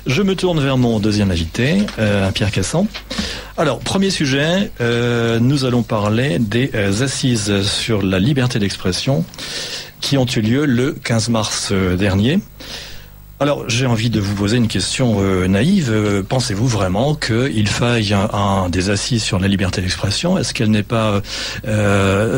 Je me tourne vers mon deuxième invité, Pierre Cassan. Alors, premier sujet, nous allons parler des assises sur la liberté d'expression qui ont eu lieu le 15 mars dernier. Alors, j'ai envie de vous poser une question naïve. Pensez-vous vraiment qu'il faille des assises sur la liberté d'expression ? Est-ce qu'elle n'est pas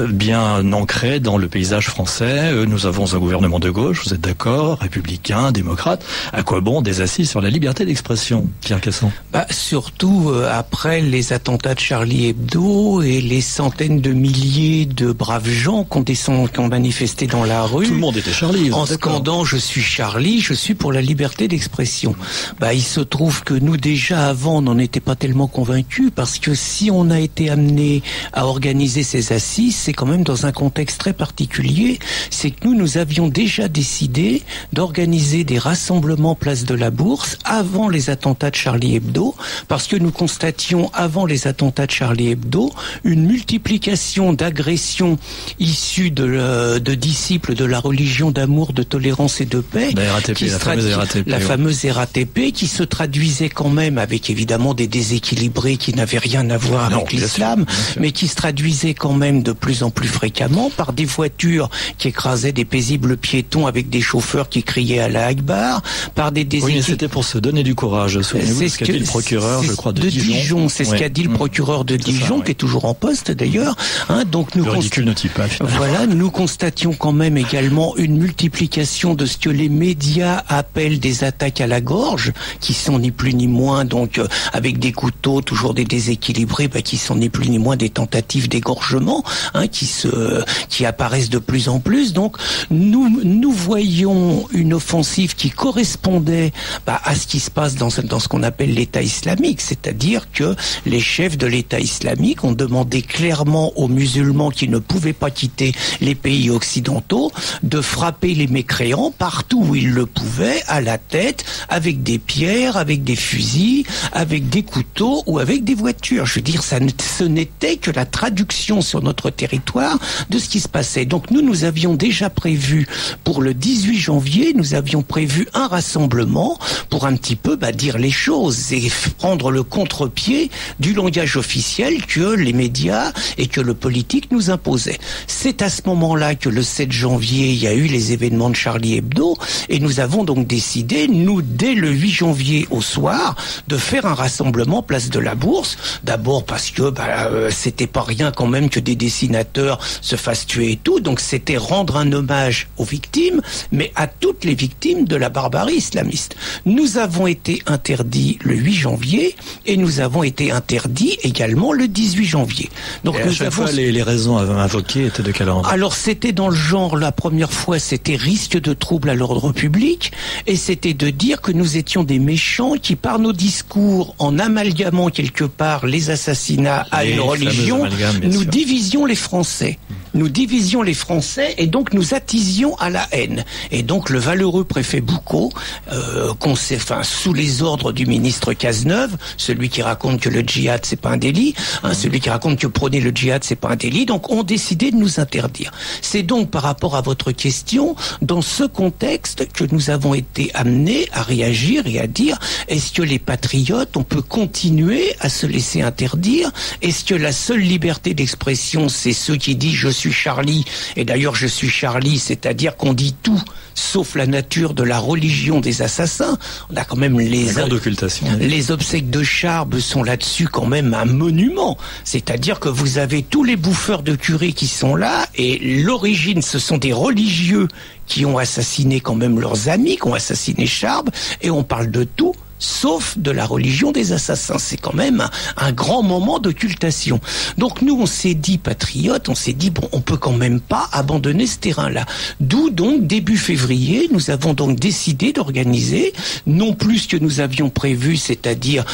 bien ancrée dans le paysage français ? Nous avons un gouvernement de gauche, vous êtes d'accord, républicain, démocrate. À quoi bon des assises sur la liberté d'expression, Pierre Cassan ? Surtout après les attentats de Charlie Hebdo et les centaines de milliers de braves gens qui ont manifesté dans la rue. Tout le monde était Charlie. En scandant « Je suis Charlie, je suis pour la liberté d'expression ». Il se trouve que nous déjà avant on n'en était pas tellement convaincus, parce que si on a été amené à organiser ces assises, c'est quand même dans un contexte très particulier. C'est que nous avions déjà décidé d'organiser des rassemblements place de la Bourse avant les attentats de Charlie Hebdo, parce que nous constations avant les attentats de Charlie Hebdo une multiplication d'agressions issues de disciples de la religion d'amour, de tolérance et de paix, la fameuse RATP, qui se traduisait quand même avec évidemment des déséquilibrés qui n'avaient rien à voir avec l'islam, mais qui se traduisait quand même de plus en plus fréquemment par des voitures qui écrasaient des paisibles piétons avec des chauffeurs qui criaient à la Akbar, par des déséquilibres. Oui, mais c'était pour se donner du courage. Souvenez-vous ce qu'a dit le procureur, je crois, de Dijon. C'est ce qu'a dit le procureur de Dijon, qui est toujours en poste d'ailleurs. Donc nous nous constations quand même également une multiplication de ce que les médias appellent des attaques à la gorge, qui sont ni plus ni moins donc avec des couteaux, toujours des déséquilibrés, qui sont ni plus ni moins des tentatives d'égorgement, qui apparaissent de plus en plus. Donc nous voyons une offensive qui correspondait à ce qui se passe dans ce qu'on appelle l'État islamique, c'est-à-dire que les chefs de l'État islamique ont demandé clairement aux musulmans qui ne pouvaient pas quitter les pays occidentaux de frapper les mécréants partout où ils le pouvaient, à la tête, avec des pierres, avec des fusils, avec des couteaux ou avec des voitures. Je veux dire, ce n'était que la traduction sur notre territoire de ce qui se passait. Donc nous avions déjà prévu pour le 18 janvier, nous avions prévu un rassemblement pour un petit peu dire les choses et prendre le contre-pied du langage officiel que les médias et que le politique nous imposaient. C'est à ce moment-là que le 7 janvier, il y a eu les événements de Charlie Hebdo, et nous avons donc décidé, dès le 8 janvier au soir, de faire un rassemblement place de la Bourse. D'abord parce que c'était pas rien quand même que des dessinateurs se fassent tuer et tout, donc c'était rendre un hommage aux victimes, mais à toutes les victimes de la barbarie islamiste. Nous avons été interdits le 8 janvier et nous avons été interdits également le 18 janvier. Donc et à chaque fois, les raisons invoquées étaient de quel ordre ? Alors c'était dans le genre, la première fois c'était risque de trouble à l'ordre public, et c'était de dire que nous étions des méchants qui, par nos discours, en amalgamant quelque part les assassinats à une religion, nous divisions les Français. Nous divisions les Français et donc nous attisions à la haine. Et donc le valeureux préfet Boucaud, sous les ordres du ministre Cazeneuve, celui qui raconte que le djihad c'est pas un délit, celui qui raconte que prôner le djihad c'est pas un délit, donc ont décidé de nous interdire. C'est donc par rapport à votre question, dans ce contexte que nous avons été amenés à réagir et à dire, est-ce que les patriotes, on peut continuer à se laisser interdire ? Est-ce que la seule liberté d'expression, c'est ceux qui disent je suis Charlie, et d'ailleurs je suis Charlie, c'est-à-dire qu'on dit tout sauf la nature de la religion des assassins. On a quand même les obsèques de Charb sont là-dessus quand même un monument. C'est-à-dire que vous avez tous les bouffeurs de curés qui sont là, et l'origine, ce sont des religieux qui ont assassiné quand même leurs amis, qui ont assassiné Charb, et on parle de tout sauf de la religion des assassins. C'est quand même un grand moment d'occultation. Donc nous, on s'est dit patriotes, on s'est dit on peut quand même pas abandonner ce terrain-là. D'où donc début février, nous avons donc décidé d'organiser non plus ce que nous avions prévu, c'est-à-dire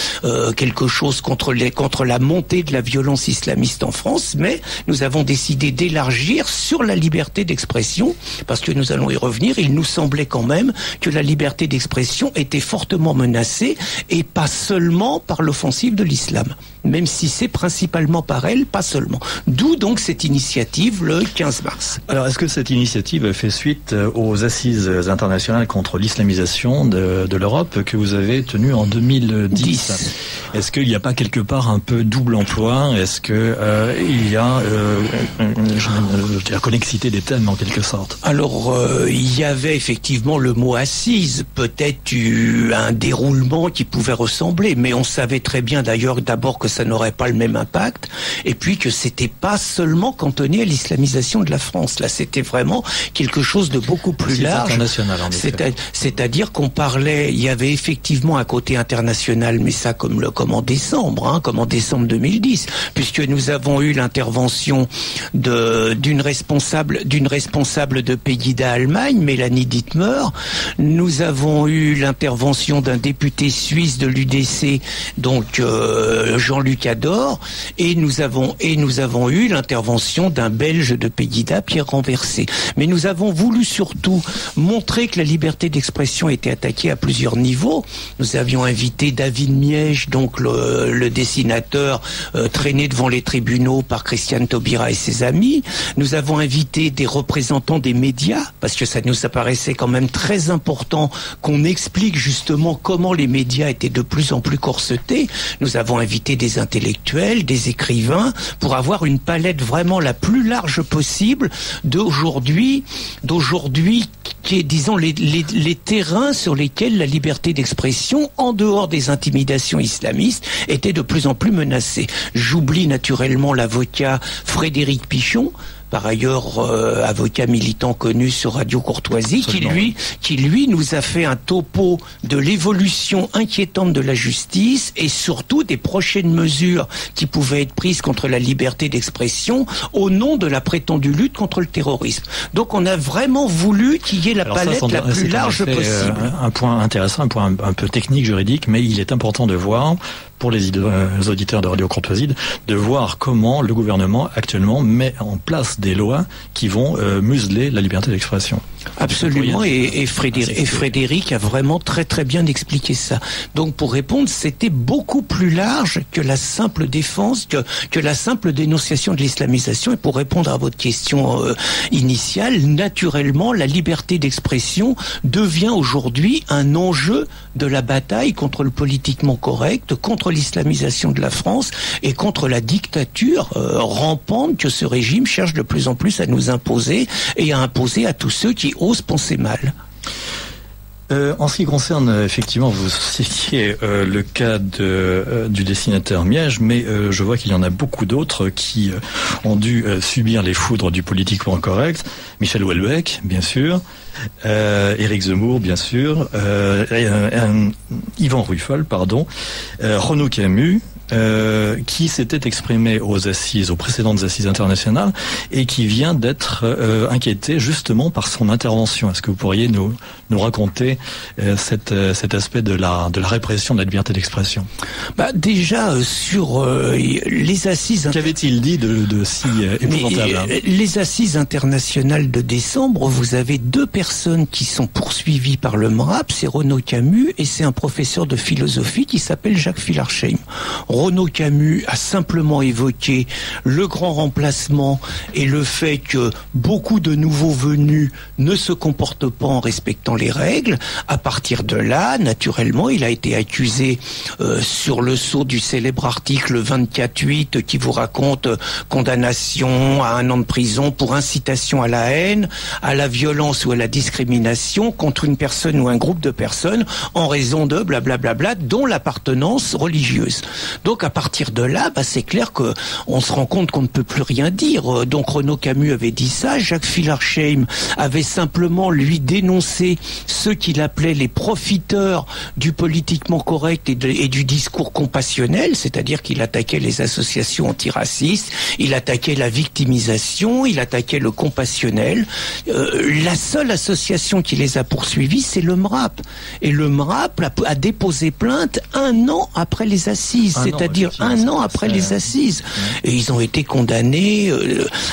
quelque chose contre la montée de la violence islamiste en France, mais nous avons décidé d'élargir sur la liberté d'expression, parce que nous allons y revenir. Il nous semblait quand même que la liberté d'expression était fortement menacée menacée, et pas seulement par l'offensive de l'islam. Même si c'est principalement par elle, pas seulement. D'où donc cette initiative le 15 mars. Alors, est-ce que cette initiative fait suite aux assises internationales contre l'islamisation de l'Europe que vous avez tenues en 2010 ? Est-ce qu'il n'y a pas quelque part un peu double emploi ? Est-ce que il y a la connexité des thèmes en quelque sorte ? Alors, il y avait effectivement le mot assise, peut-être un déroulement qui pouvait ressembler, mais on savait très bien d'ailleurs d'abord que ça n'aurait pas le même impact, et puis que c'était pas seulement cantonné à l'islamisation de la France. Là, c'était vraiment quelque chose de beaucoup plus large. International, en effet. C'est-à-dire qu'on parlait, il y avait effectivement un côté international, mais ça comme en décembre, comme en décembre 2010, puisque nous avons eu l'intervention d'une responsable de Pegida Allemagne, Mélanie Dittmer. Nous avons eu l'intervention d'un député suisse de l'UDC, donc Jean-Luc Ador, et nous avons eu l'intervention d'un Belge de Pegida, Pierre Renversé. Mais nous avons voulu surtout montrer que la liberté d'expression était attaquée à plusieurs niveaux. Nous avions invité David Miège, donc le dessinateur traîné devant les tribunaux par Christiane Taubira et ses amis. Nous avons invité des représentants des médias, parce que ça nous apparaissait quand même très important qu'on explique justement comment les médias étaient de plus en plus corsetés. Nous avons invité des intellectuels, des écrivains, pour avoir une palette vraiment la plus large possible d'aujourd'hui qui est, disons, les terrains sur lesquels la liberté d'expression, en dehors des intimidations islamistes, était de plus en plus menacée. J'oublie naturellement l'avocat Frédéric Pichon, par ailleurs avocat militant connu sur Radio Courtoisie, qui lui nous a fait un topo de l'évolution inquiétante de la justice et surtout des prochaines mesures qui pouvaient être prises contre la liberté d'expression au nom de la prétendue lutte contre le terrorisme. Donc on a vraiment voulu qu'il y ait la palette la plus large possible. Un point intéressant, un point un peu technique, juridique, mais il est important de voir, pour les auditeurs de Radio Courtoisie, de voir comment le gouvernement actuellement met en place des lois qui vont museler la liberté d'expression. Absolument, et Frédéric a vraiment très très bien expliqué ça. Donc pour répondre, c'était beaucoup plus large que la simple défense, que la simple dénonciation de l'islamisation. Et pour répondre à votre question initiale, naturellement, la liberté d'expression devient aujourd'hui un enjeu de la bataille contre le politiquement correct, contre l'islamisation de la France et contre la dictature rampante que ce régime cherche de plus en plus à nous imposer et à imposer à tous ceux qui osent penser mal. En ce qui concerne, effectivement, vous citiez le cas du dessinateur Miège, mais je vois qu'il y en a beaucoup d'autres qui ont dû subir les foudres du politiquement correct. Michel Houellebecq, bien sûr, Éric Zemmour, bien sûr, Yvan Ruffel, pardon, Renaud Camus, qui s'était exprimé aux précédentes assises internationales et qui vient d'être inquiété justement par son intervention. Est-ce que vous pourriez nous raconter cet aspect de la répression de la liberté d'expression ? Déjà, sur les assises... Qu'avait-il dit de si épouvantable ? Les assises internationales de décembre, vous avez deux personnes qui sont poursuivies par le MRAP, c'est Renaud Camus et c'est un professeur de philosophie qui s'appelle Jacques Filarcheim. Renaud Camus a simplement évoqué le grand remplacement et le fait que beaucoup de nouveaux venus ne se comportent pas en respectant les règles. À partir de là, naturellement, il a été accusé sur le sceau du célèbre article 24.8 qui vous raconte condamnation à 1 an de prison pour incitation à la haine, à la violence ou à la discrimination contre une personne ou un groupe de personnes en raison de blablabla, dont l'appartenance religieuse. Donc à partir de là, c'est clair que on se rend compte qu'on ne peut plus rien dire. Donc Renaud Camus avait dit ça, Jacques Filarcheim avait simplement lui dénoncé ceux qu'il appelait les profiteurs du politiquement correct et du discours compassionnel, c'est-à-dire qu'il attaquait les associations antiracistes, il attaquait la victimisation, il attaquait le compassionnel. La seule association qui les a poursuivis, c'est le MRAP. Et le MRAP a déposé plainte 1 an après les assises, c'est-à-dire 1 an après les assises. Et ils ont été condamnés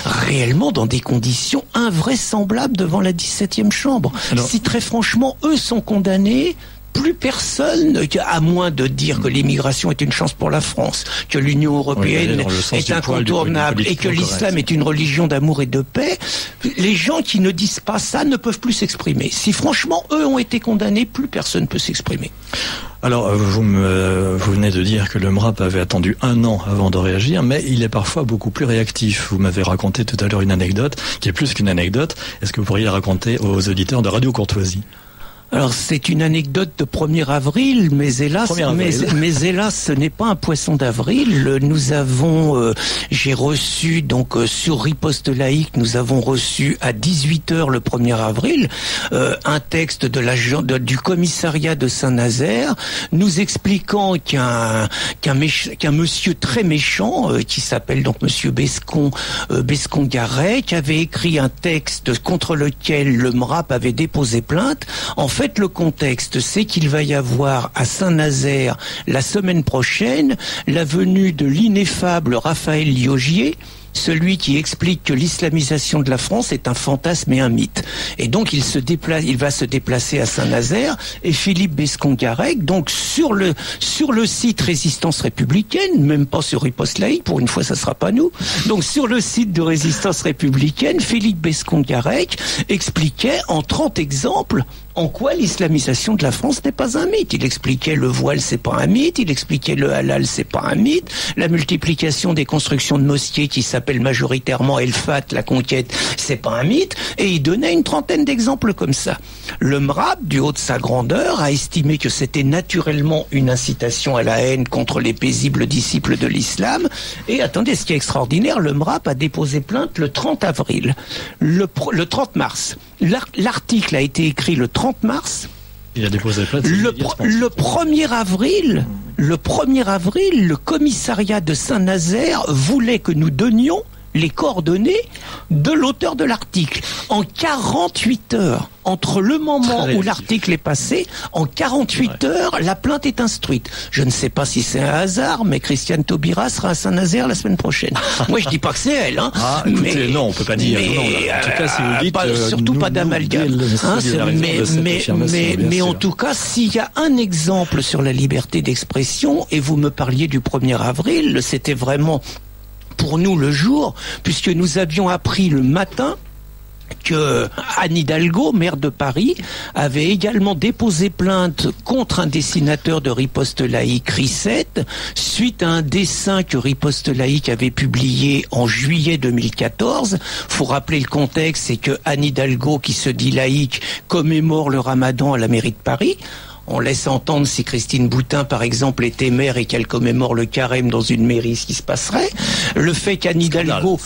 réellement dans des conditions invraisemblables devant la 17e chambre. Alors, si très franchement, eux sont condamnés, plus personne, à moins de dire que l'immigration est une chance pour la France, que l'Union européenne est incontournable et que l'islam est une religion d'amour et de paix, les gens qui ne disent pas ça ne peuvent plus s'exprimer. Si franchement eux ont été condamnés, plus personne ne peut s'exprimer. Alors, vous venez de dire que le MRAP avait attendu 1 an avant de réagir, mais il est parfois beaucoup plus réactif. Vous m'avez raconté tout à l'heure une anecdote, qui est plus qu'une anecdote. Est-ce que vous pourriez la raconter aux auditeurs de Radio Courtoisie ? Alors c'est une anecdote de 1er avril, mais hélas, mais hélas, ce n'est pas un poisson d'avril. Nous avons, j'ai reçu donc sur Riposte Laïque, nous avons reçu à 18h le 1er avril un texte du commissariat de Saint-Nazaire nous expliquant qu'un monsieur très méchant qui s'appelle donc monsieur Bescon-Garret, qui avait écrit un texte contre lequel le MRAP avait déposé plainte. En fait, le contexte, c'est qu'il va y avoir à Saint-Nazaire, la semaine prochaine, la venue de l'ineffable Raphaël Liogier, celui qui explique que l'islamisation de la France est un fantasme et un mythe. Et donc il va se déplacer à Saint-Nazaire, et Philippe Bescon-Garec, donc sur le site Résistance Républicaine, même pas sur Riposte Laïque, pour une fois ça sera pas nous, donc sur le site de Résistance Républicaine, Philippe Bescon-Garec expliquait en 30 exemples en quoi l'islamisation de la France n'est pas un mythe. Il expliquait le voile, c'est pas un mythe. Il expliquait le halal, c'est pas un mythe. La multiplication des constructions de mosquées qui s'appellent majoritairement El Fat, la conquête, c'est pas un mythe. Et il donnait une trentaine d'exemples comme ça. Le MRAP, du haut de sa grandeur, a estimé que c'était naturellement une incitation à la haine contre les paisibles disciples de l'islam. Et attendez, ce qui est extraordinaire, le MRAP a déposé plainte le 30 avril. Le 30 mars. L'article a été écrit le 30 mars. Il a déposé plainte. Le 1er avril, le commissariat de Saint-Nazaire voulait que nous donnions les coordonnées de l'auteur de l'article. En 48 heures, entre le moment où l'article est passé, en 48 heures, la plainte est instruite. Je ne sais pas si c'est un hasard, mais Christiane Taubira sera à Saint-Nazaire la semaine prochaine. Moi, je dis pas que c'est elle, hein. Ah, écoutez, mais non, on peut pas dire. Non, en tout cas, si vous dites, surtout pas d'amalgame. Mais en tout cas, s'il y a un exemple sur la liberté d'expression, et vous me parliez du 1er avril, c'était vraiment pour nous le jour, puisque nous avions appris le matin que Anne Hidalgo, maire de Paris, avait également déposé plainte contre un dessinateur de Riposte Laïque, Risset, suite à un dessin que Riposte Laïque avait publié en juillet 2014. Faut rappeler le contexte, c'est que Anne Hidalgo, qui se dit laïque, commémore le Ramadan à la mairie de Paris. On laisse entendre, si Christine Boutin, par exemple, était maire et qu'elle commémore le carême dans une mairie, ce qui se passerait. Le fait qu'Anne Hidalgo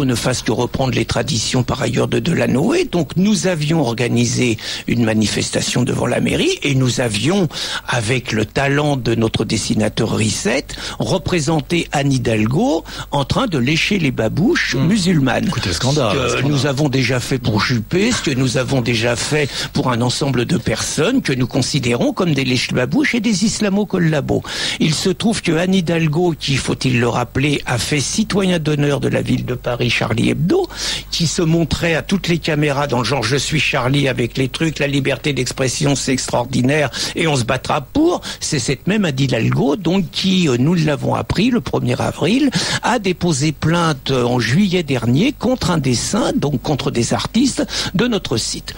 ne fasse que reprendre les traditions, par ailleurs, de Delanoë. Donc, nous avions organisé une manifestation devant la mairie et nous avions, avec le talent de notre dessinateur Risset, représenté Anne Hidalgo en train de lécher les babouches musulmanes. Écoutez, scandale. Ce que nous avons déjà fait pour Juppé, ce que nous avons déjà fait pour un ensemble de personnes que nous considérons comme des lèche-babouches et des islamo-collabos. Il se trouve que Anne Hidalgo, qui, faut-il le rappeler, a fait citoyen d'honneur de la ville de Paris, Charlie Hebdo, qui se montrait à toutes les caméras dans le genre « je suis Charlie » avec les trucs, la liberté d'expression c'est extraordinaire et on se battra pour. C'est cette même Anne Hidalgo, donc, qui, nous l'avons appris le 1er avril, a déposé plainte en juillet dernier contre un dessin, donc contre des artistes de notre site.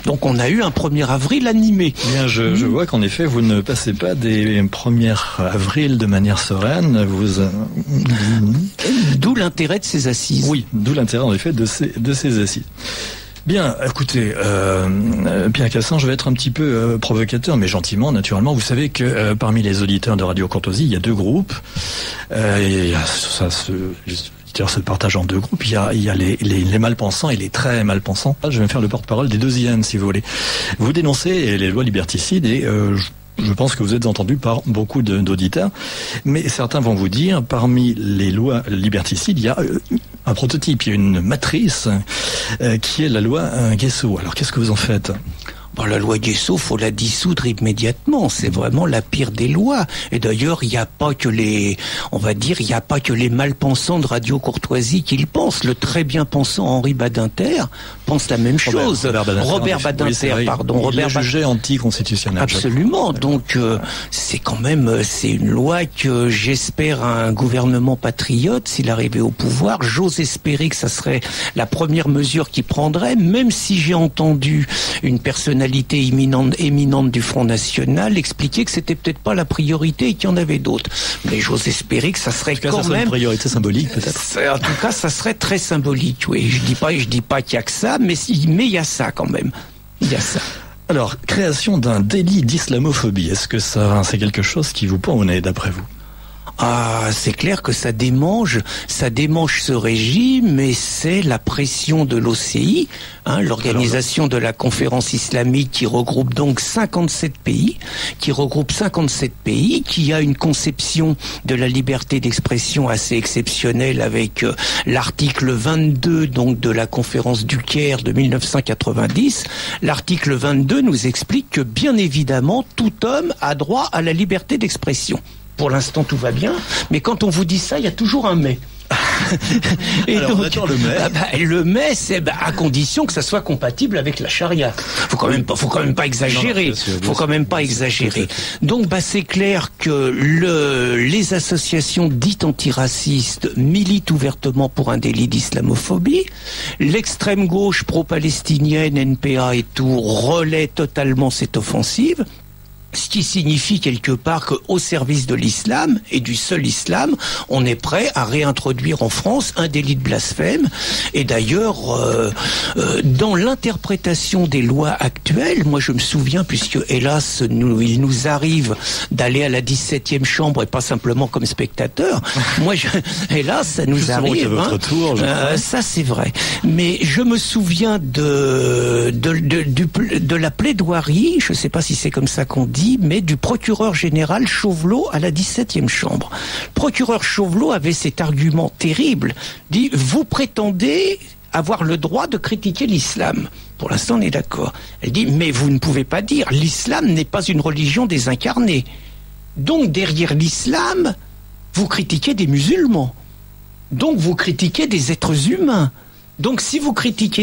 Donc on a eu un 1er avril animé. Bien, je vois qu'en effet, vous ne passez pas des 1er avril de manière sereine. D'où l'intérêt de ces assises. Oui, d'où l'intérêt en effet de ces assises. Bien, écoutez, Pierre Cassan, je vais être un petit peu provocateur, mais gentiment, naturellement. Vous savez que parmi les auditeurs de Radio Courtoisie, il y a 2 groupes. Les auditeurs se partagent en 2 groupes. Il y a les malpensants et les très malpensants. Je vais me faire le porte-parole des deuxièmes, si vous voulez. Vous dénoncez les lois liberticides et je pense que vous êtes entendu par beaucoup d'auditeurs, mais certains vont vous dire, parmi les lois liberticides, il y a un prototype, il y a une matrice qui est la loi Guesso. Alors qu'est-ce que vous en faites ? La loi Guesso, faut la dissoudre immédiatement. C'est vraiment la pire des lois. Et d'ailleurs, il n'y a pas que les malpensants de Radio Courtoisie qui le pensent. Le très bien pensant Henri Badinter pense la même chose. Robert Badinter, il l'a jugé anticonstitutionnel. Absolument. Donc, c'est une loi que j'espère un gouvernement patriote, s'il arrivait au pouvoir. J'ose espérer que ça serait la première mesure qu'il prendrait, même si j'ai entendu une personnalité éminente du Front National expliquer que c'était peut-être pas la priorité et qu'il y en avait d'autres. Mais j'ose espérer que ça serait quand même une priorité symbolique, peut-être. En tout cas, ça serait très symbolique. Oui, je dis pas qu'il y a que ça, mais il y a ça quand même. Il y a ça. Alors, création d'un délit d'islamophobie. Est-ce que c'est quelque chose qui vous pend au nez, d'après vous? Ah, c'est clair que ça démange ce régime, mais c'est la pression de l'OCI, l'organisation de la conférence islamique qui regroupe donc 57 pays, qui a une conception de la liberté d'expression assez exceptionnelle avec l'article 22 donc de la conférence du Caire de 1990. L'article 22 nous explique que bien évidemment tout homme a droit à la liberté d'expression. Pour l'instant, tout va bien, mais quand on vous dit ça, il y a toujours un mais. Et alors, donc, le mais. Le mais, c'est à condition que ça soit compatible avec la charia. Faut quand même pas exagérer. Donc, c'est clair que les associations dites antiracistes militent ouvertement pour un délit d'islamophobie. L'extrême gauche pro-palestinienne, NPA et tout, relaie totalement cette offensive. Ce qui signifie quelque part qu'au service de l'islam et du seul islam, on est prêt à réintroduire en France un délit de blasphème. Et d'ailleurs, dans l'interprétation des lois actuelles, moi je me souviens, puisque hélas, il nous arrive d'aller à la 17e chambre et pas simplement comme spectateur. Hélas, ça nous arrive. Votre tour, ça c'est vrai. Mais je me souviens de la plaidoirie, je ne sais pas si c'est comme ça qu'on dit, mais du procureur général Chauvelot à la 17e chambre. Le procureur Chauvelot avait cet argument terrible, dit « Vous prétendez avoir le droit de critiquer l'islam ». Pour l'instant, on est d'accord. Elle dit « Mais vous ne pouvez pas dire, l'islam n'est pas une religion désincarnée. Donc, derrière l'islam, vous critiquez des musulmans. Donc, vous critiquez des êtres humains. Donc si vous critiquez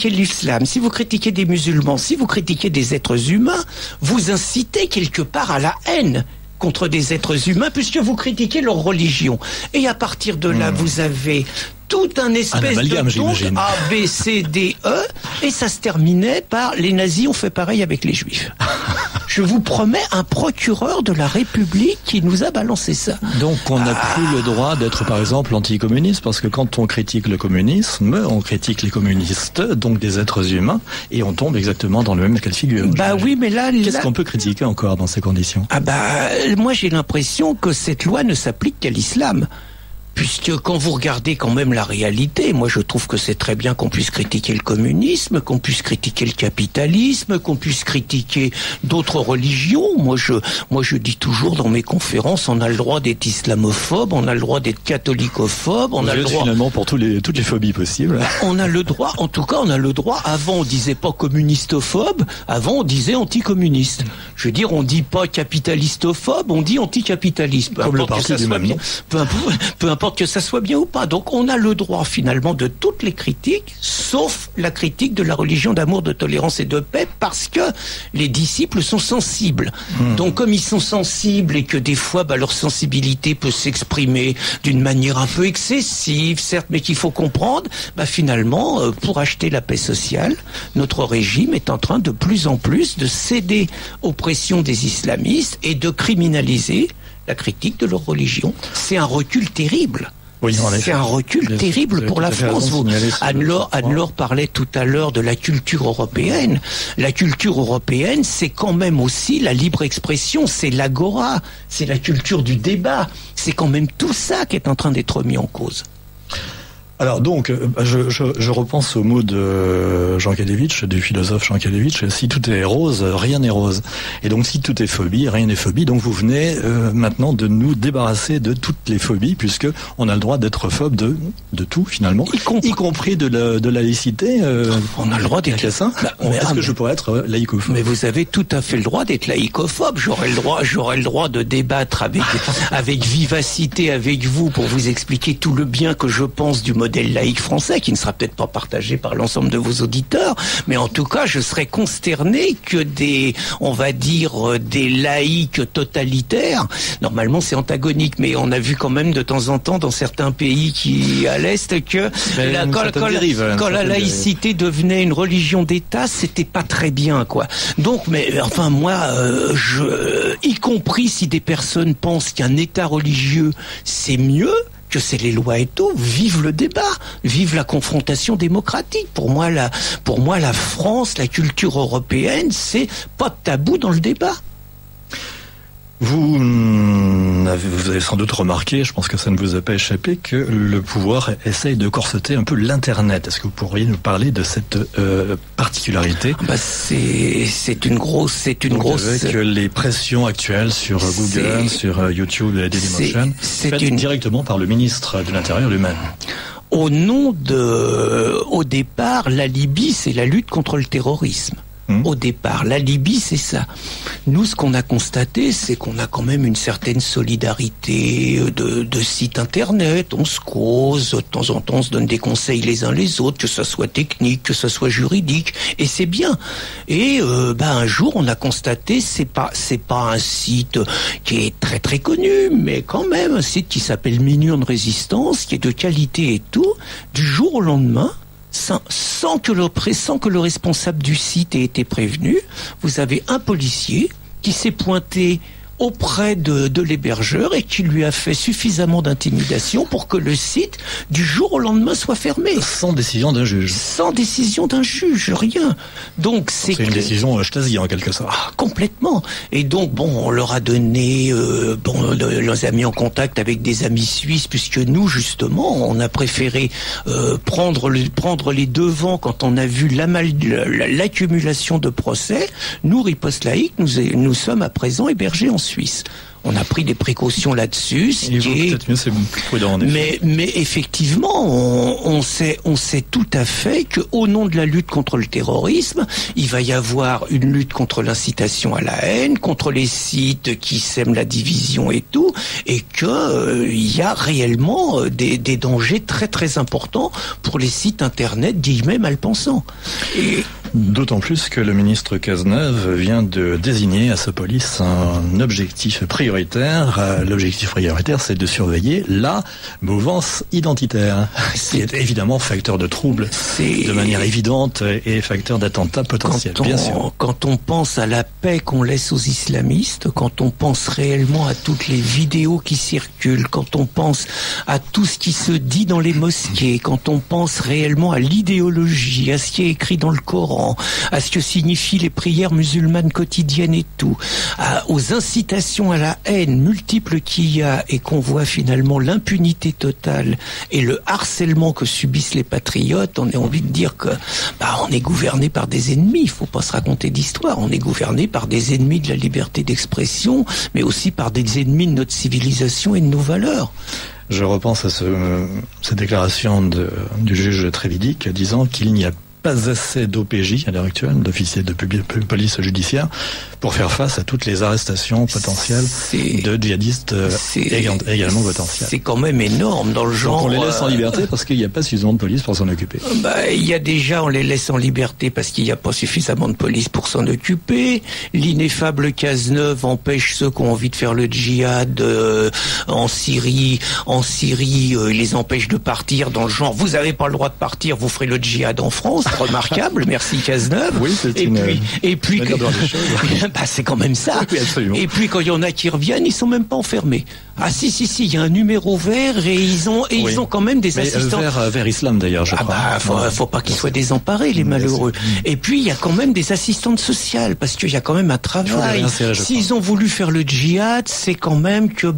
l'islam, si vous critiquez des musulmans, si vous critiquez des êtres humains, vous incitez quelque part à la haine contre des êtres humains puisque vous critiquez leur religion. Et à partir de là, vous avez tout un espèce de donc A, B, C, D, E, et ça se terminait par les nazis ont fait pareil avec les juifs. Je vous promets un procureur de la République qui nous a balancé ça. Donc on n'a plus le droit d'être par exemple anticommuniste, parce que quand on critique le communisme, on critique les communistes, donc des êtres humains, et on tombe exactement dans le même cas de figure. Oui, mais qu'est-ce qu'on peut critiquer encore dans ces conditions? Moi j'ai l'impression que cette loi ne s'applique qu'à l'islam. Puisque quand vous regardez quand même la réalité, moi je trouve que c'est très bien qu'on puisse critiquer le communisme, qu'on puisse critiquer le capitalisme, qu'on puisse critiquer d'autres religions. Moi je dis toujours dans mes conférences, on a le droit d'être islamophobe, on a le droit d'être catholicophobe, on a le droit finalement pour toutes les phobies possibles. On a le droit, en tout cas on a le droit. Avant on disait pas communistophobe, avant on disait anticommuniste. Je veux dire, on dit pas capitalistophobe, on dit anticapitaliste. Comme le parti du même nom. Peu importe que ça soit bien ou pas. Donc on a le droit finalement de toutes les critiques, sauf la critique de la religion d'amour, de tolérance et de paix, parce que les disciples sont sensibles. Donc comme ils sont sensibles et que des fois leur sensibilité peut s'exprimer d'une manière un peu excessive, certes, mais qu'il faut comprendre, finalement, pour acheter la paix sociale, notre régime est en train de plus en plus de céder aux pressions des islamistes et de criminaliser la critique de leur religion. C'est un recul terrible. Oui, c'est un recul terrible pour la France. Anne-Laure parlait tout à l'heure de la culture européenne. La culture européenne, c'est quand même aussi la libre expression, c'est l'agora, c'est la culture du débat. C'est quand même tout ça qui est en train d'être mis en cause. Alors donc, je repense aux mots de Jean Kelevitch, du philosophe Jean Kelevitch, si tout est rose, rien n'est rose. Et donc si tout est phobie, rien n'est phobie. Donc vous venez maintenant de nous débarrasser de toutes les phobies, puisque on a le droit d'être phobe de tout finalement, y compris de la laïcité. On a le droit d'être ça. Est-ce que je pourrais être laïcophobe? Mais vous avez tout à fait le droit d'être laïcophobe. J'aurais le droit de débattre avec vivacité avec vous pour vous expliquer tout le bien que je pense du modèle laïque français, qui ne sera peut-être pas partagé par l'ensemble de vos auditeurs, mais en tout cas, je serais consterné que des laïcs totalitaires, normalement c'est antagonique, mais on a vu quand même de temps en temps dans certains pays à l'Est que quand la laïcité devenait une religion d'État, c'était pas très bien, quoi. Donc, mais enfin moi, y compris si des personnes pensent qu'un État religieux c'est mieux, que c'est les lois et tout, vive le débat, vive la confrontation démocratique. Pour moi, la France, la culture européenne, c'est pas de tabou dans le débat. Vous avez sans doute remarqué, je pense que ça ne vous a pas échappé, que le pouvoir essaye de corseter un peu l'Internet. Est-ce que vous pourriez nous parler de cette particularité? C'est une grosse. Avec les pressions actuelles sur Google, sur YouTube et Dailymotion, faites directement par le ministre de l'Intérieur lui-même. Au départ, la Libye, c'est la lutte contre le terrorisme. Au départ, la Libye, c'est ça. Nous, ce qu'on a constaté, c'est qu'on a quand même une certaine solidarité de sites internet. On se cause, de temps en temps, on se donne des conseils les uns les autres, que ça soit technique, que ça soit juridique, et c'est bien. Et un jour, on a constaté, c'est pas un site qui est très très connu, mais quand même un site qui s'appelle Millions de Résistance, qui est de qualité et tout. Du jour au lendemain, sans que le responsable du site ait été prévenu, vous avez un policier qui s'est pointé auprès de l'hébergeur et qui lui a fait suffisamment d'intimidation pour que le site, du jour au lendemain, soit fermé. Sans décision d'un juge. Sans décision d'un juge, rien. Donc c'est une décision Stasi en quelque sorte. Complètement. Et donc on leur a donné, les a mis en contact avec des amis suisses, puisque nous justement, on a préféré prendre les devants quand on a vu l'accumulation de procès. Nous, Riposte Laïque, nous sommes à présent hébergés en Suisse. On a pris des précautions là-dessus. Peut-être mieux, c'est plus prudent en effet. Mais effectivement, on sait tout à fait qu'au nom de la lutte contre le terrorisme, il va y avoir une lutte contre l'incitation à la haine, contre les sites qui sèment la division et tout, et que il y a réellement des dangers très très importants pour les sites internet guillemets malpensants. D'autant plus que le ministre Cazeneuve vient de désigner à sa police un objectif prioritaire. L'objectif prioritaire, c'est de surveiller la mouvance identitaire. C'est évidemment facteur de trouble de manière évidente et facteur d'attentat potentiel, bien sûr. Quand on pense à la paix qu'on laisse aux islamistes, quand on pense réellement à toutes les vidéos qui circulent, quand on pense à tout ce qui se dit dans les mosquées, quand on pense réellement à l'idéologie, à ce qui est écrit dans le Coran, à ce que signifient les prières musulmanes quotidiennes et tout, aux incitations à la haine multiples qu'il y a et qu'on voit finalement l'impunité totale et le harcèlement que subissent les patriotes, on a envie de dire que on est gouverné par des ennemis. Il faut pas se raconter d'histoire. On est gouverné par des ennemis de la liberté d'expression, mais aussi par des ennemis de notre civilisation et de nos valeurs. Je repense à cette déclaration du juge Trévidic disant qu'il n'y a pas assez d'OPJ à l'heure actuelle, d'officiers de police judiciaire, pour faire face à toutes les arrestations potentielles de djihadistes également potentiels. C'est quand même énorme dans le genre. Donc on les laisse en liberté parce qu'il n'y a pas suffisamment de police pour s'en occuper. Il y a déjà, on les laisse en liberté parce qu'il n'y a pas suffisamment de police pour s'en occuper. L'ineffable Cazeneuve empêche ceux qui ont envie de faire le djihad en Syrie, les empêche de partir dans le genre, vous n'avez pas le droit de partir, vous ferez le djihad en France. remarquable, merci Cazeneuve. Oui, et puis bah, c'est quand même ça. Oui, absolument. Et puis quand il y en a qui reviennent, ils sont même pas enfermés. Ah si, il y a un numéro vert et ils ont quand même des assistants. Vers islam d'ailleurs, je crois. Bah, faut pas qu'ils soient désemparés, les malheureux. Et puis il y a quand même des assistantes sociales, parce qu'il y a quand même un travail. S'ils ont voulu faire le djihad, c'est quand même que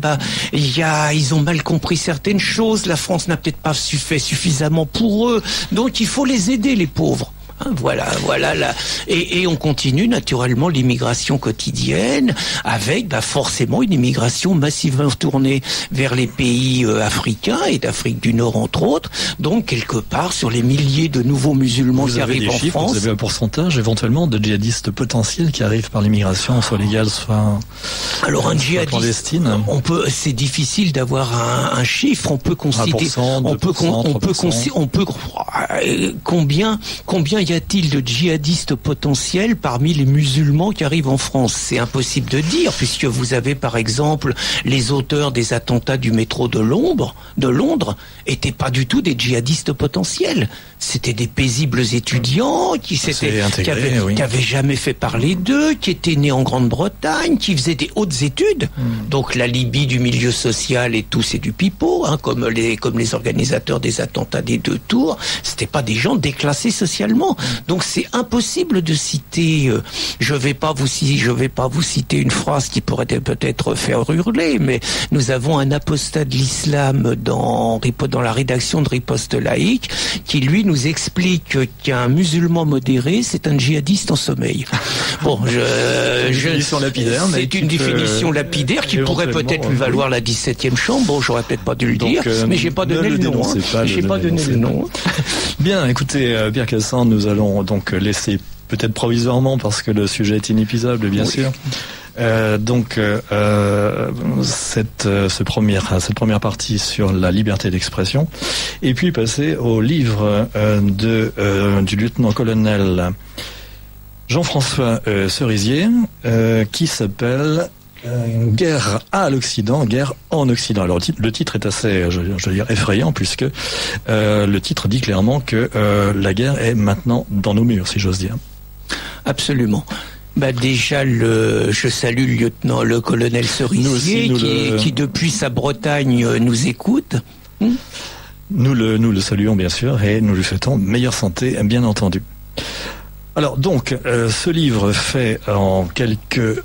ils ont mal compris certaines choses. La France n'a peut-être pas fait suffisamment pour eux. Donc il faut les aider, les pauvres. Voilà là. Et on continue naturellement l'immigration quotidienne avec forcément une immigration massivement tournée vers les pays africains et d'Afrique du Nord entre autres. Donc quelque part sur les milliers de nouveaux musulmans qui arrivent en France. Vous avez un pourcentage éventuellement de djihadistes potentiels qui arrivent par l'immigration, soit légale, soit alors un djihadiste clandestine. C'est difficile d'avoir un chiffre. On peut considérer, 1%, combien y a-t-il de djihadistes potentiels parmi les musulmans qui arrivent en France? C'est impossible de dire, puisque vous avez par exemple les auteurs des attentats du métro de Londres étaient pas du tout des djihadistes potentiels. C'était des paisibles étudiants qui avaient jamais fait parler d'eux, qui étaient nés en Grande-Bretagne, qui faisaient des hautes études. Donc la Libye du milieu social et tout, c'est du pipeau, comme les organisateurs des attentats des 2 tours. C'était pas des gens déclassés socialement. Donc c'est impossible de citer. Je vais pas vous citer une phrase qui pourrait peut-être faire hurler, mais nous avons un apostat de l'islam dans la rédaction de Riposte laïque qui lui nous explique qu'un musulman modéré c'est un djihadiste en sommeil. Bon, c'est une définition lapidaire qui pourrait peut-être lui valoir la 17e chambre. Bon, j'aurais peut-être pas dû le dire, mais j'ai pas donné le nom. J'ai pas donné le nom. Bien, écoutez, Pierre Cassan, nous allons donc laisser peut-être provisoirement parce que le sujet est inépuisable, bien sûr. Cette première partie sur la liberté d'expression, et puis passer au livre du lieutenant-colonel Jean-François Cerisier, qui s'appelle Guerre à l'Occident, guerre en Occident. Alors le titre est assez, je veux dire, effrayant, puisque le titre dit clairement que la guerre est maintenant dans nos murs, si j'ose dire. Absolument. Déjà, je salue le colonel Cerisier qui depuis sa Bretagne nous écoute. Nous le saluons bien sûr et nous lui souhaitons meilleure santé, bien entendu. Alors donc, ce livre fait en quelques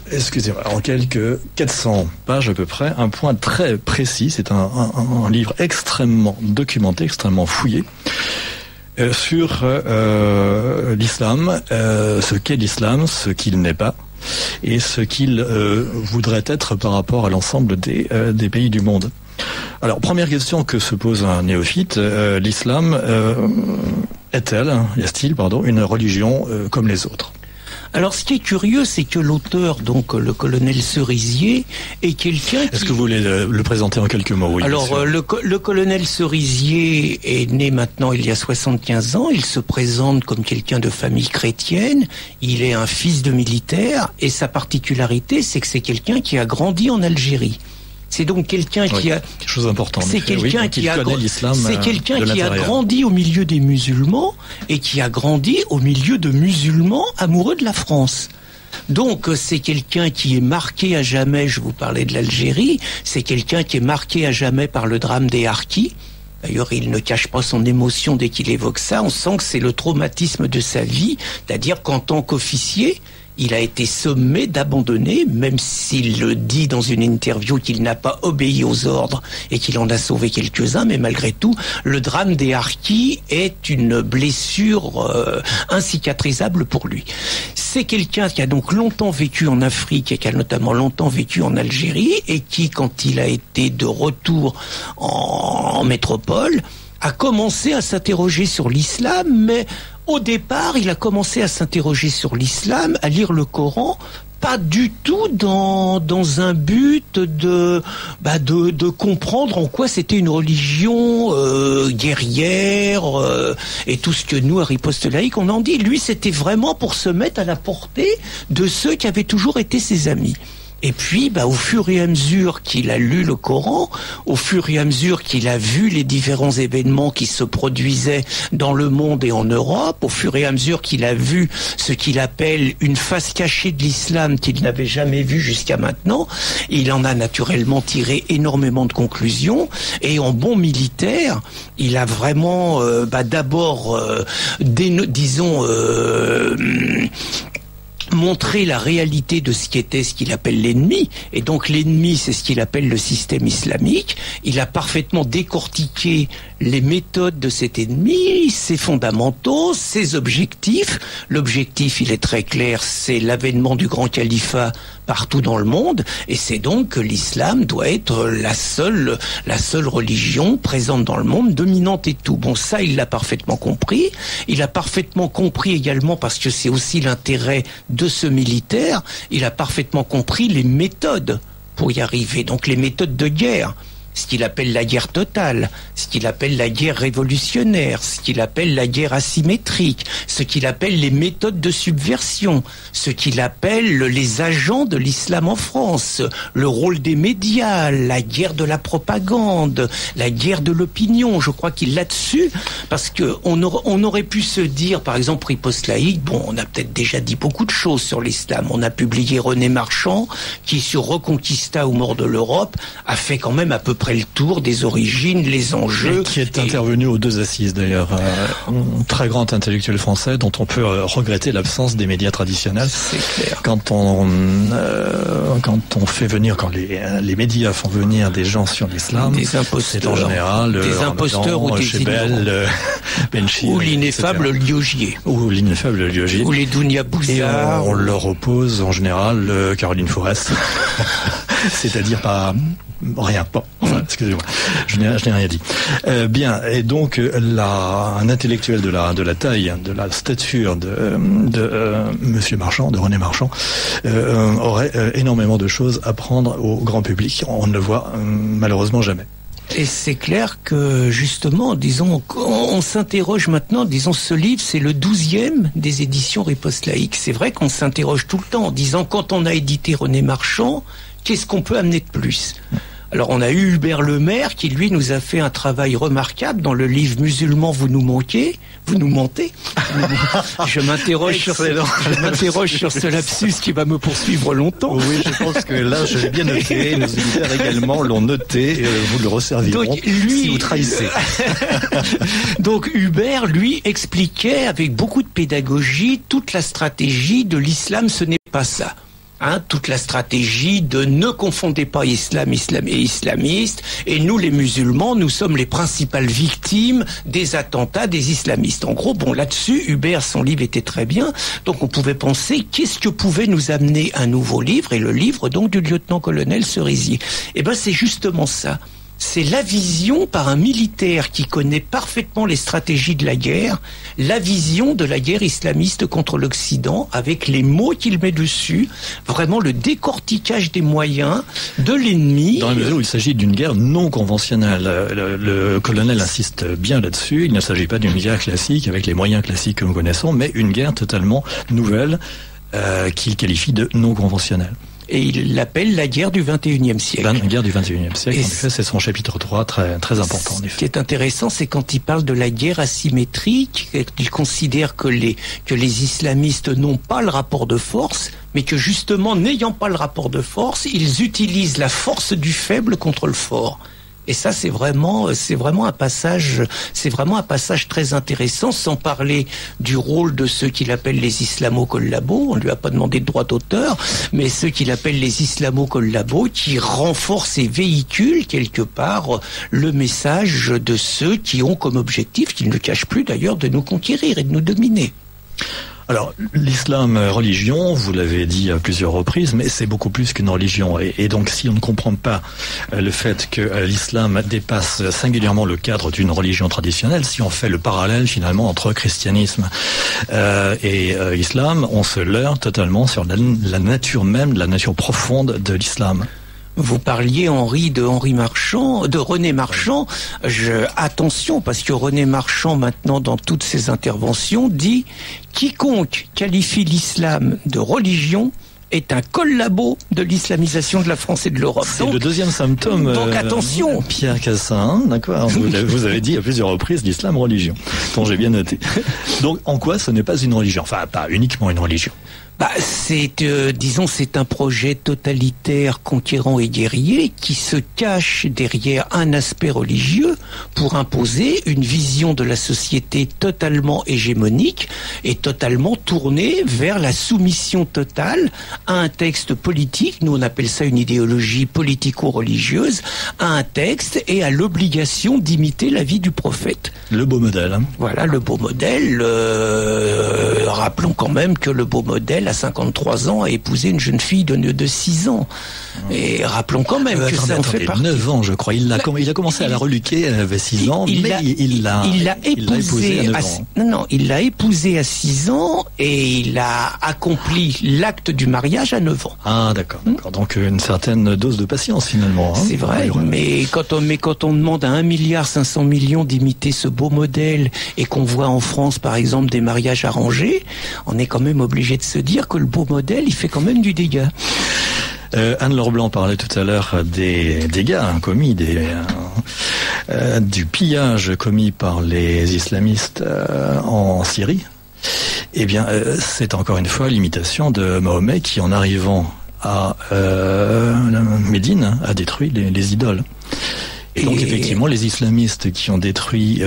400 pages à peu près, un point très précis. C'est un livre extrêmement documenté, extrêmement fouillé. Sur l'islam, ce qu'est l'islam, ce qu'il n'est pas, et ce qu'il voudrait être par rapport à l'ensemble des pays du monde. Alors, première question que se pose un néophyte, l'islam est-il, une religion comme les autres? Alors, ce qui est curieux, c'est que l'auteur, donc le colonel Cerisier, est quelqu'un qui... Est-ce que vous voulez le présenter en quelques mots? Oui. Alors, le colonel Cerisier est né maintenant il y a 75 ans. Il se présente comme quelqu'un de famille chrétienne. Il est un fils de militaire. Et sa particularité, c'est que c'est quelqu'un qui a grandi en Algérie. C'est donc quelqu'un qui a quelque chose d'important. C'est quelqu'un qui connaît l'islam. C'est quelqu'un qui a grandi au milieu des musulmans et qui a grandi au milieu de musulmans amoureux de la France. Donc c'est quelqu'un qui est marqué à jamais. Je vous parlais de l'Algérie. C'est quelqu'un qui est marqué à jamais par le drame des Harkis. D'ailleurs, il ne cache pas son émotion dès qu'il évoque ça. On sent que c'est le traumatisme de sa vie, c'est-à-dire qu'en tant qu'officier, il a été sommé d'abandonner, même s'il le dit dans une interview qu'il n'a pas obéi aux ordres et qu'il en a sauvé quelques-uns, mais malgré tout, le drame des Harkis est une blessure incicatrisable pour lui. C'est quelqu'un qui a donc longtemps vécu en Afrique et qui a notamment longtemps vécu en Algérie et qui, quand il a été de retour en métropole, a commencé à s'interroger sur l'islam, mais au départ, il a commencé à s'interroger sur l'islam, à lire le Coran, pas du tout dans un but de comprendre en quoi c'était une religion guerrière et tout ce que nous, à Riposte laïque, on en dit. Lui, c'était vraiment pour se mettre à la portée de ceux qui avaient toujours été ses amis. Et puis, au fur et à mesure qu'il a lu le Coran, au fur et à mesure qu'il a vu les différents événements qui se produisaient dans le monde et en Europe, au fur et à mesure qu'il a vu ce qu'il appelle une face cachée de l'islam qu'il n'avait jamais vue jusqu'à maintenant, il en a naturellement tiré énormément de conclusions. Et en bon militaire, il a vraiment, d'abord, montrer la réalité de ce qu'il appelle l'ennemi, et donc l'ennemi c'est ce qu'il appelle le système islamique. Il a parfaitement décortiqué les méthodes de cet ennemi, ses fondamentaux, ses objectifs. L'objectif, il est très clair, c'est l'avènement du grand califat partout dans le monde, et c'est donc que l'islam doit être la seule religion présente dans le monde, dominante et tout. Bon, ça, il l'a parfaitement compris. Il a parfaitement compris également, parce que c'est aussi l'intérêt de ce militaire, il a parfaitement compris les méthodes pour y arriver, donc les méthodes de guerre. Ce qu'il appelle la guerre totale, ce qu'il appelle la guerre révolutionnaire, ce qu'il appelle la guerre asymétrique, ce qu'il appelle les méthodes de subversion, ce qu'il appelle les agents de l'islam en France, le rôle des médias, la guerre de la propagande, la guerre de l'opinion. Je crois qu'il là-dessus, parce que on aurait pu se dire, par exemple, riposte laïque, on a peut-être déjà dit beaucoup de choses sur l'islam. On a publié René Marchand, qui sur Reconquista ou Mort de l'Europe, a fait quand même à peu près le tour des origines, les enjeux. Et qui est intervenu aux 2 assises d'ailleurs, un très grand intellectuel français dont on peut regretter l'absence des médias traditionnels. C'est clair. Quand on fait venir, quand les médias font venir des gens sur l'islam, des imposteurs, c'est en général des imposteurs ou des Chebel, Benchir, ou l'ineffable Liogier, ou les Dounia Bouzard, et on leur oppose en général Caroline Forest, c'est-à-dire pas rien. Bon, enfin, excusez-moi, je n'ai rien dit. Bien, et donc un intellectuel de la taille, de la stature de Monsieur Marchand, de René Marchand, aurait énormément de choses à prendre au grand public. On ne le voit malheureusement jamais. Et c'est clair que, justement, disons, on s'interroge maintenant, disons, ce livre, c'est le 12e des éditions Riposte laïque. C'est vrai qu'on s'interroge tout le temps en disant, quand on a édité René Marchand, qu'est-ce qu'on peut amener de plus ? Alors on a eu Hubert Lemaire qui lui nous a fait un travail remarquable dans le livre Musulmans, vous nous mentez. Je m'interroge sur ce lapsus qui va me poursuivre longtemps. Oui, je pense que là je l'ai bien noté, nos éditeurs également l'ont noté, vous le resserviront donc, si vous trahissez. Donc Hubert, lui, expliquait avec beaucoup de pédagogie toute la stratégie de l'islam, ce n'est pas ça. Toute la stratégie de ne confondez pas islam et islamiste, et nous les musulmans, nous sommes les principales victimes des attentats des islamistes. En gros, là-dessus, Hubert, son livre était très bien, donc on pouvait penser qu'est-ce que pouvait nous amener un nouveau livre, et le livre donc du lieutenant-colonel Cerisier. C'est justement ça. C'est la vision par un militaire qui connaît parfaitement les stratégies de la guerre, la vision de la guerre islamiste contre l'Occident, avec les mots qu'il met dessus, vraiment le décortiquage des moyens de l'ennemi. Dans la mesure où il s'agit d'une guerre non conventionnelle, le colonel insiste bien là-dessus, il ne s'agit pas d'une guerre classique avec les moyens classiques que nous connaissons, mais une guerre totalement nouvelle qu'il qualifie de non conventionnelle. Et il l'appelle la guerre du XXIe siècle. La guerre du XXIe siècle, en effet, c'est son chapitre 3, très, très important. Ce qui est intéressant, c'est quand il parle de la guerre asymétrique, il considère que les islamistes n'ont pas le rapport de force, mais que justement, n'ayant pas le rapport de force, ils utilisent la force du faible contre le fort. Et ça, c'est vraiment un passage très intéressant, sans parler du rôle de ceux qu'il appelle les islamo-collabos. On lui a pas demandé de droit d'auteur, mais ceux qu'il appelle les islamo-collabos, qui renforcent et véhiculent quelque part le message de ceux qui ont comme objectif, qu'ils ne cachent plus d'ailleurs, de nous conquérir et de nous dominer. Alors, l'islam religion, vous l'avez dit à plusieurs reprises, mais c'est beaucoup plus qu'une religion. Et donc, si on ne comprend pas le fait que l'islam dépasse singulièrement le cadre d'une religion traditionnelle, si on fait le parallèle finalement entre christianisme et islam, on se leurre totalement sur la nature même, la nature profonde de l'islam. Vous parliez, Henri, de René Marchand. Attention, parce que René Marchand, maintenant, dans toutes ses interventions, dit « Quiconque qualifie l'islam de religion est un collabo de l'islamisation de la France et de l'Europe. C'est le deuxième symptôme. Donc attention. Pierre Cassin, d'accord. Vous avez dit à plusieurs reprises l'islam religion, dont j'ai bien noté. Donc en quoi ce n'est pas une religion? Enfin, pas uniquement une religion. C'est un projet totalitaire, conquérant et guerrier qui se cache derrière un aspect religieux pour imposer une vision de la société totalement hégémonique et totalement tournée vers la soumission totale à un texte politique, nous on appelle ça une idéologie politico-religieuse, à un texte et à l'obligation d'imiter la vie du prophète. Le beau modèle. Hein. Voilà, le beau modèle. Rappelons quand même que le beau modèle, à 53 ans, a épousé une jeune fille de 6 ans. Et rappelons quand même que ça en fait partie. 9 ans, je crois. Il a commencé à la reluquer, elle avait 6 ans, il l'a épousée à 9 ans. Non, il l'a épousée à 6 ans et il a accompli l'acte du mariage à 9 ans. Ah, d'accord. Donc une certaine dose de patience, finalement. Hein. C'est vrai, mais quand on demande à 1,5 milliard d'imiter ce beau modèle et qu'on voit en France, par exemple, des mariages arrangés, on est quand même obligé de se dire que le beau modèle, il fait quand même du dégât. Anne-Laure Blanc parlait tout à l'heure des dégâts commis, du pillage commis par les islamistes en Syrie. Eh bien, c'est encore une fois l'imitation de Mahomet qui, en arrivant à Médine, a détruit les idoles. Et donc effectivement, les islamistes qui ont détruit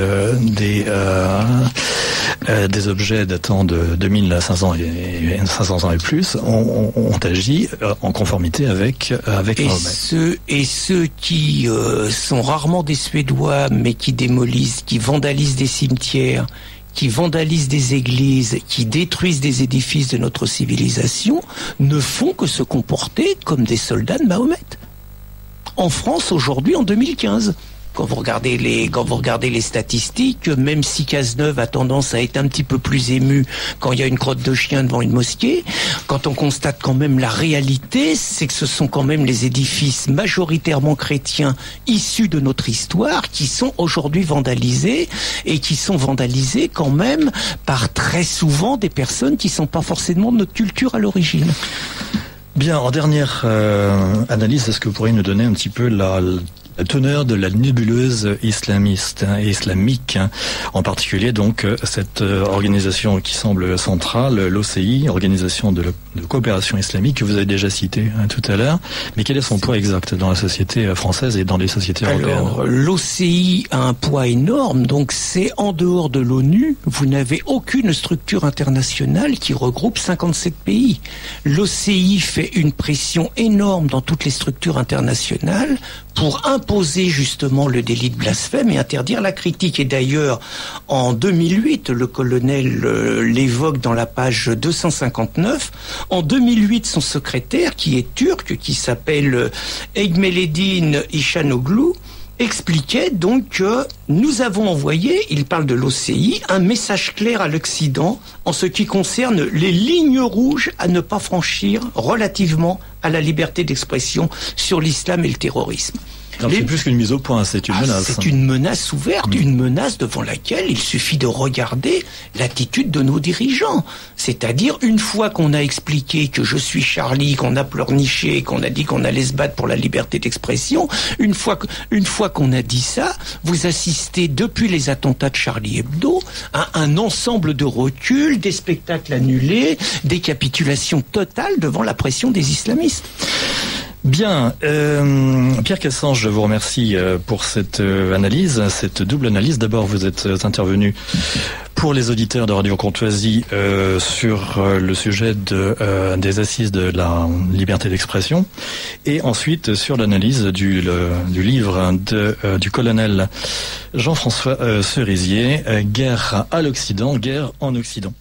des objets datant de 2500 et 500 ans et plus ont agi en conformité avec Mahomet. Ceux qui sont rarement des Suédois, mais qui démolissent, qui vandalisent des cimetières, qui vandalisent des églises, qui détruisent des édifices de notre civilisation, ne font que se comporter comme des soldats de Mahomet. En France, aujourd'hui, en 2015. Quand vous regardez les statistiques, même si Cazeneuve a tendance à être un petit peu plus ému quand il y a une crotte de chien devant une mosquée, quand on constate quand même la réalité, c'est que ce sont quand même les édifices majoritairement chrétiens issus de notre histoire qui sont aujourd'hui vandalisés et qui sont vandalisés quand même par très souvent des personnes qui sont pas forcément de notre culture à l'origine. Bien, en dernière analyse, est-ce que vous pourriez nous donner un petit peu la teneur de la nébuleuse islamiste et islamique, en particulier donc cette organisation qui semble centrale, l'OCI, organisation de coopération islamique que vous avez déjà citée tout à l'heure, mais quel est son poids exact dans la société française et dans les sociétés européennes? Alors, l'OCI a un poids énorme, donc c'est en dehors de l'ONU, vous n'avez aucune structure internationale qui regroupe 57 pays. L'OCI fait une pression énorme dans toutes les structures internationales pour imposer justement le délit de blasphème et interdire la critique. Et d'ailleurs, en 2008, le colonel l'évoque dans la page 259. En 2008, son secrétaire, qui est turc, qui s'appelle Egmeledin İşanoğlu, expliquait donc que nous avons envoyé, il parle de l'OCI, un message clair à l'Occident en ce qui concerne les lignes rouges à ne pas franchir relativement à la liberté d'expression sur l'islam et le terrorisme. C'est plus qu'une mise au point, c'est une menace. C'est une menace ouverte, une menace devant laquelle il suffit de regarder l'attitude de nos dirigeants. C'est-à-dire, une fois qu'on a expliqué que je suis Charlie, qu'on a pleurniché, qu'on a dit qu'on allait se battre pour la liberté d'expression, une fois qu'on a dit ça, vous assistez depuis les attentats de Charlie Hebdo à un ensemble de reculs, des spectacles annulés, des capitulations totales devant la pression des islamistes. Bien, Pierre Cassin, je vous remercie pour cette analyse, cette double analyse. D'abord, vous êtes intervenu pour les auditeurs de Radio Courtoisie sur le sujet des assises de la liberté d'expression, et ensuite sur l'analyse du livre du colonel Jean-François Cerisier, Guerre à l'Occident, guerre en Occident.